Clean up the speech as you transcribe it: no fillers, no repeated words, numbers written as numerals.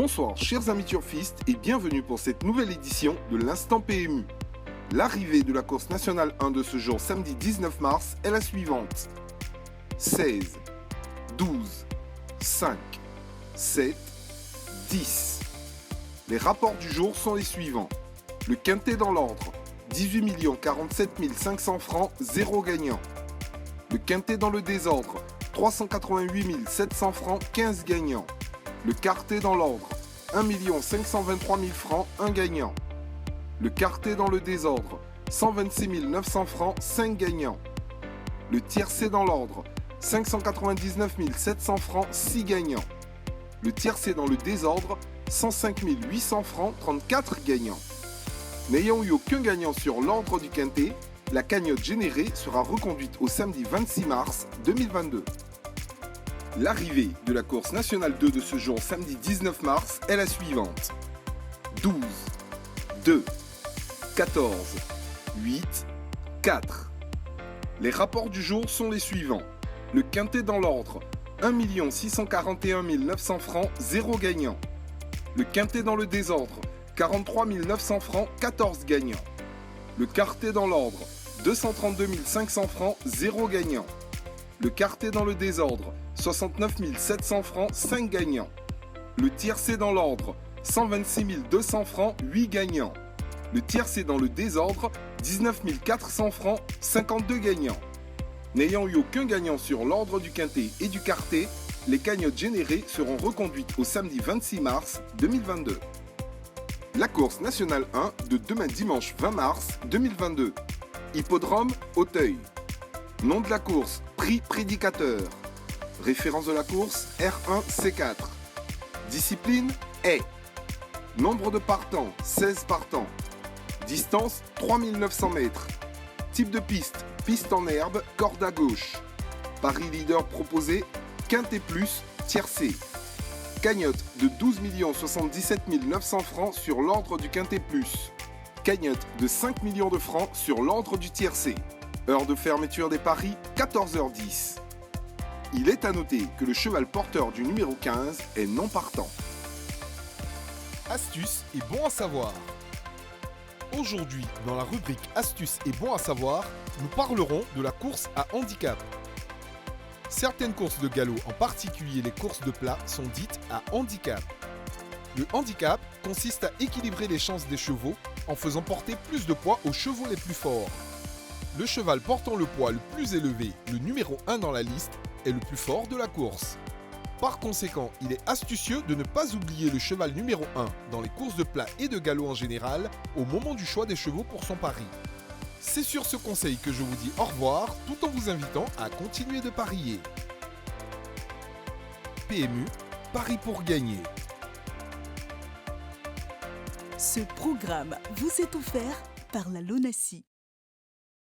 Bonsoir chers amis turfistes et bienvenue pour cette nouvelle édition de l'Instant PMU. L'arrivée de la course nationale 1 de ce jour samedi 19 mars est la suivante. 16, 12, 5, 7, 10. Les rapports du jour sont les suivants. Le quintet dans l'ordre, 18 47 500 francs, 0 gagnant. Le quintet dans le désordre, 388 700 francs, 15 gagnants. Le quartet dans l'ordre, 1 523 000 francs, 1 gagnant. Le quartet dans le désordre, 126 900 francs, 5 gagnants. Le tiercé dans l'ordre, 599 700 francs, 6 gagnants. Le tiercé dans le désordre, 105 800 francs, 34 gagnants. N'ayant eu aucun gagnant sur l'ordre du quintet, la cagnotte générée sera reconduite au samedi 26 mars 2022. L'arrivée de la course nationale 2 de ce jour samedi 19 mars est la suivante. 12, 2, 14, 8, 4. Les rapports du jour sont les suivants. Le quintet dans l'ordre, 1 641 900 francs, 0 gagnant. Le quintet dans le désordre, 43 900 francs, 14 gagnants. Le quartet dans l'ordre, 232 500 francs, 0 gagnant. Le quartet dans le désordre, 69 700 francs, 5 gagnants. Le tiercé dans l'ordre, 126 200 francs, 8 gagnants. Le tiercé dans le désordre, 19 400 francs, 52 gagnants. N'ayant eu aucun gagnant sur l'ordre du quintet et du quartet, les cagnottes générées seront reconduites au samedi 26 mars 2022. La course nationale 1 de demain dimanche 20 mars 2022. Hippodrome Auteuil. Nom de la course, prix prédicateur. Référence de la course, R1C4. Discipline, haie. Nombre de partants, 16 partants. Distance, 3900 mètres. Type de piste, piste en herbe, corde à gauche. Paris leader proposé, quintet plus, tiercé. Cagnotte de 12 77 900 francs sur l'ordre du quintet plus. Cagnotte de 5 millions de francs sur l'ordre du tiercé. Heure de fermeture des paris, 14h10. Il est à noter que le cheval porteur du numéro 15 est non partant. Astuces et bons à savoir. Aujourd'hui, dans la rubrique Astuces et bons à savoir, nous parlerons de la course à handicap. Certaines courses de galop, en particulier les courses de plat, sont dites à handicap. Le handicap consiste à équilibrer les chances des chevaux en faisant porter plus de poids aux chevaux les plus forts. Le cheval portant le poids le plus élevé, le numéro 1 dans la liste, est le plus fort de la course. Par conséquent, il est astucieux de ne pas oublier le cheval numéro 1 dans les courses de plat et de galop en général au moment du choix des chevaux pour son pari. C'est sur ce conseil que je vous dis au revoir tout en vous invitant à continuer de parier. PMU, Paris pour gagner. Ce programme vous est offert par la LONASI.